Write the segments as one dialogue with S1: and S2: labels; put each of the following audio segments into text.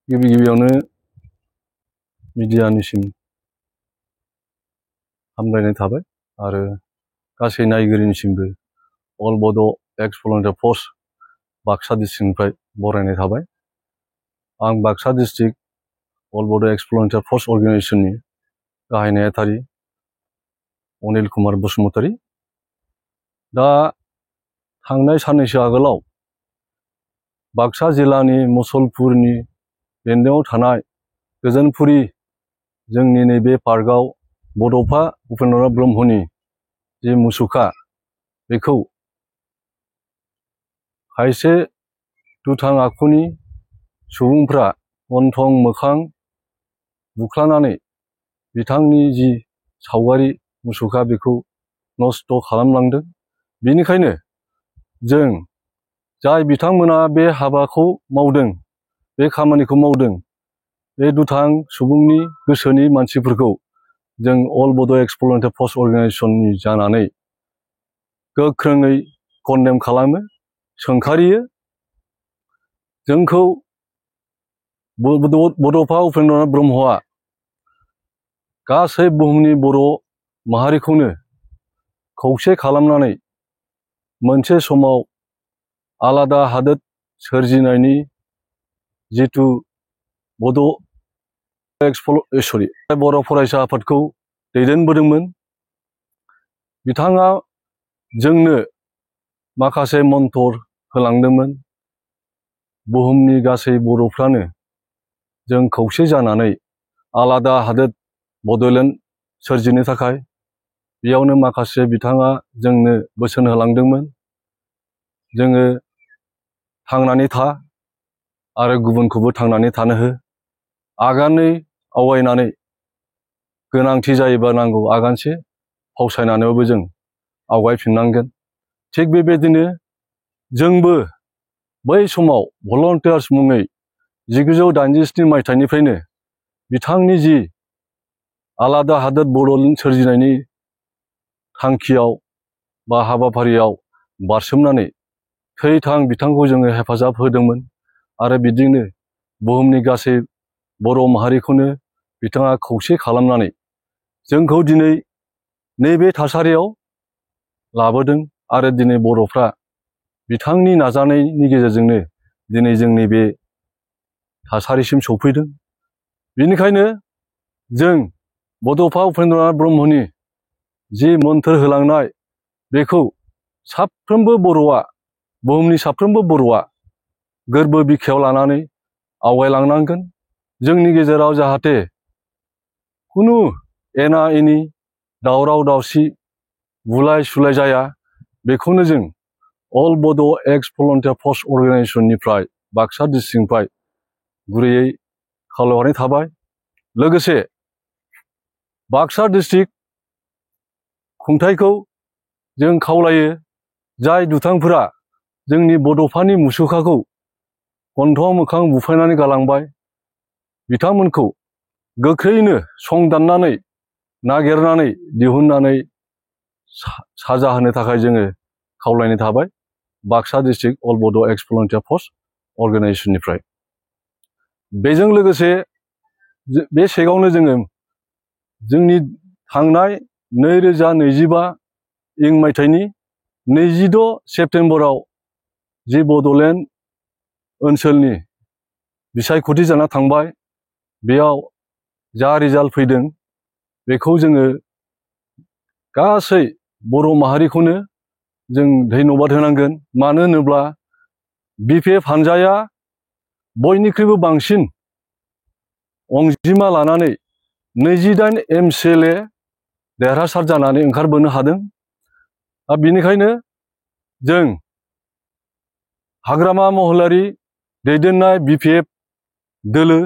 S1: गिबि गिबियावनो मिडियानिसिम हामलायनाय थाबाय आरो गासै नायगिरिनिसिमबो अल बड' एक्स भलन्टियार फर्स बाक्सा डिस्ट्रिक्टनिफ्राय बरायनाय थाबाय। आं बाक्सा डिस्ट्रिक्ट अल बड' एक्स भलन्टियार फर्स अर्गेनाइजेशननि गाहाय नेहाथारि अनिल कुमार बसुमतारी। दा थांनाय साननैसो आगोलाव बाक्सा जिल्लानि मुसलपुरनि बेन्दोङाव थानाय गोजोनपुरी जोंनि नैबे पार्कआव बड'फा उपेन्द्रनाथ ब्रह्मनि जे मुसुखा बेखौ खायसे दुथां आखुनि सुबुंफ्रा गन्थं मोखां बुख्लानानै बिथांनि जि सावगारि मुसुखा बेखौ नस्थ' खालामलांदों। बेनिखायनो जों जाय बिथांमोना बे हाबाखौ मावदों, बे खामानिखौ मावदों, बे दुथां सुबुंनि गोसोनि मानसिफोरखौ जों अल बड' एक्स भलन्टियार फर्स अर्गेनाइजेशननि जानानै गोख्रोङै कन्डेम खालामो, सोंखारियो। जोंखौ बड'फा उपेन्द्रनाथ ब्रह्मआ गासै बुहुमनि बर' माहारिखौनो खौसे खालामनानै मोनसे समाव आलादा हादोर सोरजिनायनि जिथु बर' फरायसा आफादखौ दैदेनबोदोंमोन। बिथाङा जोंनो माखासे मन्थर होलांदोंमोन। बुहुमनि गासै बर'फ्रानो जों खौसे जानानै आलादा हादोर बड'लेण्ड सोरजिनो थाखाय बेयावनो माखासे बिथाङा जोंनो बोसोन होलांदोंमोन। जोङो थांनानै था आरो गुबुनखौबो थांनानै थानो हो। आगानै आवगायनानै गोनांथि जायोबा नांगौ आगानसे फावसायनानैबाबो जों आवगायफिननांगोन। थिग बेबायदिनो जोंबो बै समाव भलन्टियार्स मुङै 1987 मायथाइनिफ्रायनो बिथांनि जि आलादा हादोर बड'लेण्ड सोरजिनायनि थांखियाव बा हाबाफारियाव बारसोमनानै थै-थां बिथांखौ जोङो हेफाजाब होदोंमोन आरो बिदिनो बुहुमनि गासै बर' माहारिखौनो बिथाङा खौसे खालामनानै जोंखौ दिनै नैबे थासारियाव लाबोदों आरो दिनै बर'फ्रा बिथांनि नाजानायनि गेजेरजोंनो दिनै जोंनि बे थासारिसिम सौफैदों। बेनिखायनो जों बड'फा उपेन्द्रनाथ ब्रह्मनि जि मोन्थोर होलांनाय बेखौ साफ्रोमबो बर'आ, बुहुमनि साफ्रोमबो बर'आ गोरबो बिखायाव लानानै आवगायलांनांगोन। जोंनि गेजेराव जाहाथे खुनु एना एनि दावराव दावसि बुलाय सुलाय जाया, बेखौनो जों अल बड' एक्स भलन्टियार फर्स अर्गेनाइजेशननिफ्राय बाक्सा डिस्ट्रिक्टनिफ्राय गुरैयै खावलायहरनाय थाबाय। लोगोसे बाक्सा डिस्ट्रिक्ट खुंथायखौ जों खावलायो, जाय दुथांफोरा जोंनि बड'फानि मुसुखाखौ गन्थं मोखां बुफायनानै गालांबाय, बिथांमोनखौ गोख्रैनो संदाननानै नागिरनानै दिहुननानै साजा होनो थाखाय जोङो खावलायनाय थाबाय बाक्सा डिस्ट्रिक्ट अल बड' एक्स भलन्टियार फर्स अर्गेनाइजेशननिफ्राय। बेजों लोगोसे बे सेगावनो जोङो जोंनि थांनाय 2025 मायथाइनि 26 सेप्तेम्बराव जि बड'लेण्ड ओनसोलनि बिसायख'थि जाना थांबाय, बेयाव जा रिजाल्ट फैदों बेखौ जोङो गासै बर' माहारिखौनो जों धन्यबाद होनांगोन। मानो होनोब्ला BPF हानजाया बयनिख्रुइबो बांसिन अनजिमा लानानै 28 MCLA देरहासार जानानै ओंखारबोनो हादों। बेनिखायनो जों हाग्रामा महिलारि दैदेननाय BPF दोलो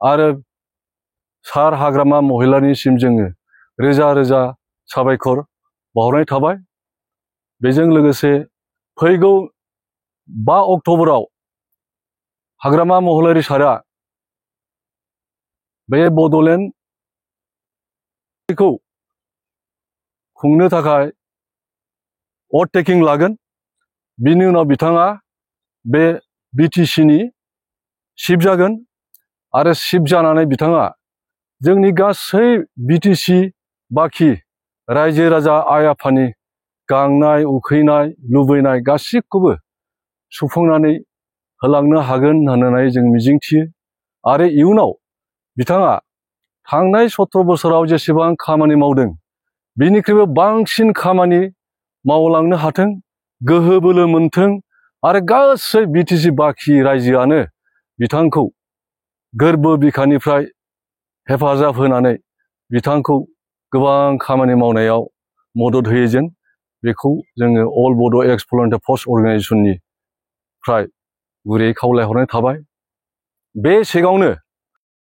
S1: आरो सार हाग्रामा महिलारिनिसिम जोङो रोजा रोजा साबायखर बावहरनाय थाबाय। बेजों लोगोसे फैगौ 5 अक्ट'बराव हाग्रामा महिलारि सारा बे बड'लेण्डखौ खुंनो थाखाय अभारटेकिं लागोन। बिनि उनाव बिथाङा बे BTCनि चिफ जागोन। आरो सिफ जानानै बिथाङा जोंनि गासै बिटिसि बाखि रायजो राजा आइ आफानि गांनाय उखैनाय लुबैनाय गासिखौबो सुफुंनानै होलांनो हागोन होननानै जों मिजिंथियो। आरो इयुनाव बिथाङा थांनाय 17 बोसोराव जेसेबां खामानि मावदों बिनिख्रुइबो बांसिन खामानि मावलांनो हाथों, गोहो बोलो मोनथों आरो गासै बिटिसि बाखि रायजोआनो बिथांखौ गोरबो बिखानिफ्राय हेफाजाब होनानै बिथांखौ गोबां खामानि मावनायाव मदद होयो जों बेखौ जोङो अल बड' एक्स भलुन्टियार फर्स अर्गानाइजेसननिफ्राय गुरैयै खावलायहरनाय थाबाय। बे सिगाङावनो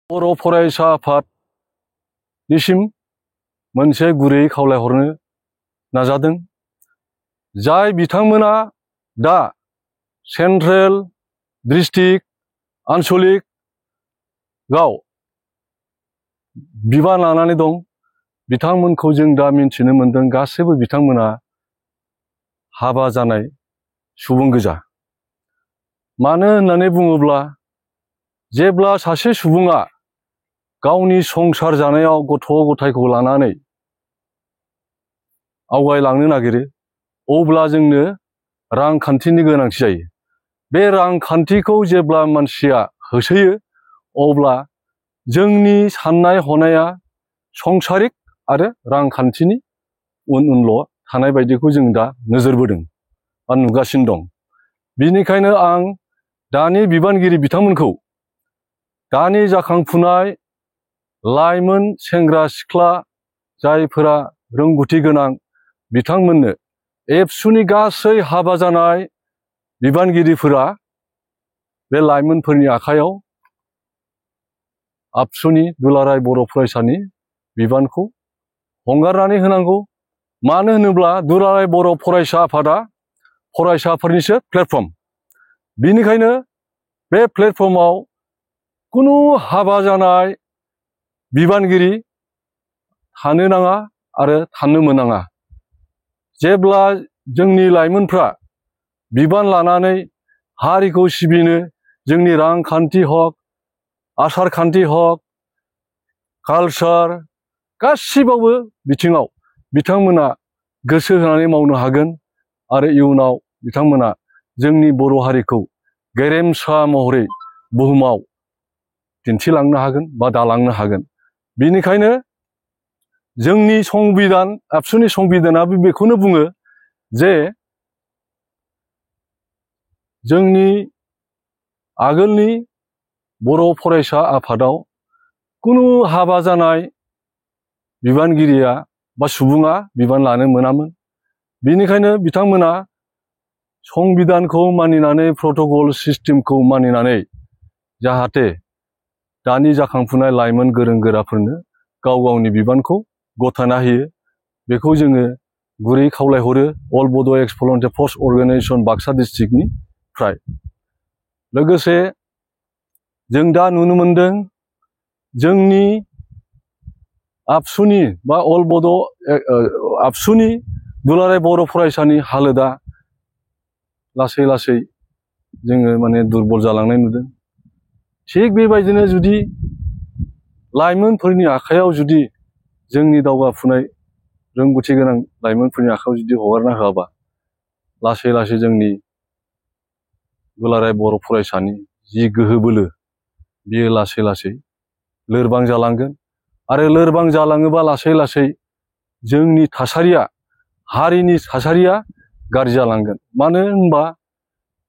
S1: बर' फरायसा आफादनिसिम मोनसे गुरैयै खावलायहरनो नाजादों। जाय बिथांमोना दा सेन्ट्रेल डिस्ट्रिक्ट आनसलिकआव बिबान लानानै दं बिथांमोनखौ जों दा मिन्थिनो मोनदों गासैबो बिथांमोना हाबा जानाय सुबुं गोजा। मानो होननानै बुङोब्ला जेब्ला सासे सुबुङा गावनि संसार जानायाव गथ' गथायखौ लानानै आवगायलांनो नागिरो अब्ला जोंनो रांखान्थिनि गोनांथि जायो। बे रांखान्थिखौ जेब्ला मानसिया होसोयो अब्ला जोंनि साननाय हनाया संसारिक आरो रांखान्थिनि उन-उनल' थानाय बायदिखौ जों दा नोजोरबोदों बा नुगासिनो दं। बिनिखायनो आं दानि बिबानगिरि बिथांमोनखौ दानि जाखांफुनाय लाइमोन सेंग्रा सिख्ला जायफोरा रोंगौथि गोनां बिथांमोननो एबसुनि गासै हाबा जानाय बिबानगिरिफोरा बे लाइमोनफोरनि आखायाव आबसुनि दुलाराय बर' फरायसानि बिबानखौ हंगारनानै होनांगौ। मानो होनोब्ला दुलाराय बर' फरायसा आफादा फरायसाफोरनिसो प्लेटफर्म। बिनिखायनो बे प्लेटफर्माव कुनु हाबा जानाय बिबानगिरि थानो नाङा आरो थानो मोननाङा। जेब्ला जोंनि लाइमोनफ्रा बिबान लानानै हारिखौ सिबिनो जोंनि रांखान्थि हक आसार खान्थि हक कालचार गासिबावबो बिथिङाव बिथांमोना गोसो होनानै मावनो हागोन आरो इयुनाव बिथांमोना जोंनि बर' हारिखौ गेरेमसा महरै बुहुमाव दिन्थिलांनो हागोन बा दालांनो हागोन। बिनिखायनो जोंनि संबिधान आबसुनि संबिधानाबो बेखौनो बुङो जे जोंनि आगोलनि बर' फरायसा आफादाव कुनु हाबा जानाय बिबानगिरिया बा सुबुङा बिबान लानो मोनामोन। बिनिखायनो बिथांमोना संबिधानखौ मानिनानै प्रट'कल सिस्टेमखौ मानिनानै जाहाथे दानि जाखांफुनाय लाइमोन गोरों गोराफोरनो गाव गावनि बिबानखौ गथायना होयो बेखौ जोङो गुरै खावलायहरो अल बड' एक्स भलुन्टियार फर्स अर्गानाइजेसन बाक्सा डिस्ट्रिक्टनिफ्राय। लोगोसे जों दा नुनो मोनदों जोंनि आबसुनि बा अल बड' आबसुनि दुलाराय बर' फरायसानि हालोदा लासै लासै जोङो माने दुरबल जालांनाय नुदों। थिग बेबायदिनो जुदि लाइमोनफोरनि आखायाव जुदि जोंनि दावगाफुनाय रोंगौथि गोनां लाइमोनफोरनि आखायाव जुदि हगारना होआबा लासै लासै जोंनि दुलाराय बर' फरायसानि जि गोहो बोलो बियो लासै लासै लोरबां जालांगोन आरो लोरबां जालाङोबा लासै लासै जोंनि थासारिया हारिनि थासारिया गाज्रि जालांगोन। मानो होनबा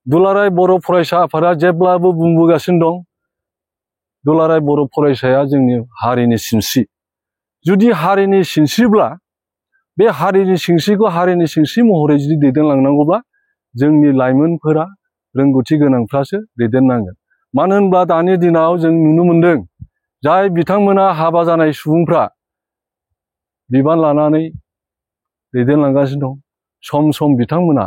S1: दुलाराय बर' फरायसा आफादा जेब्लाबो बुंबोगासिनो दं दुलाराय बर' फरायसाया जोंनि हारिनि सिनस्रि। जुदि हारिनि सिनस्रिब्ला बे हारिनि सिनस्रिखौ हारिनि सिनस्रि महरै जुदि दैदेनलांनांगौब्ला जोंनि लाइमोनफोरा रोंगौथि गोनांफ्रासो दैदेननांगोन। मानो होनब्ला दानि दिनाव जों नुनो मोनदों जाय बिथांमोना हाबा जानाय सुबुंफ्रा बिबान लानानै दैदेनलांगासिनो दं सम सम बिथांमोना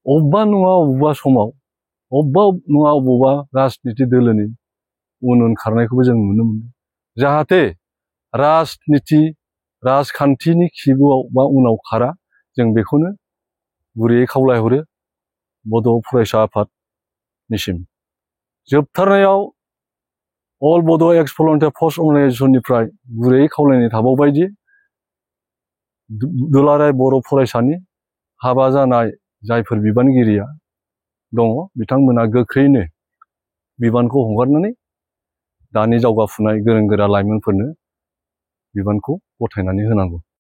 S1: अबेबा नङा अबेबा समाव अबेबा नङा अबेबा राजनिति दोलोनि उन उन खारनायखौबो जों नुनो मोनदों। जाहाथे राजनिति राजखान्थिनि खिबुआव बा उनाव खारा जों बेखौनो गुरैयै खावलायहरो बड' फरायसा आफादनिसिम। जोबथारनायाव अल बड' एक्स भलन्टियार फर्स अर्गानाइजेसननिफ्राय गुरैयै खावलायनाय थाबावबायदि दुलाराय बर' फरायसानि हाबा जानाय जायफोर बिबानगिरिया दङ बिथांमोना गोख्रैनो बिबानखौ हगारनानै दानि जौगाफुनाय गोरों गोरा लाइमोनफोरनो बिबानखौ गथायनानै होनांगौ।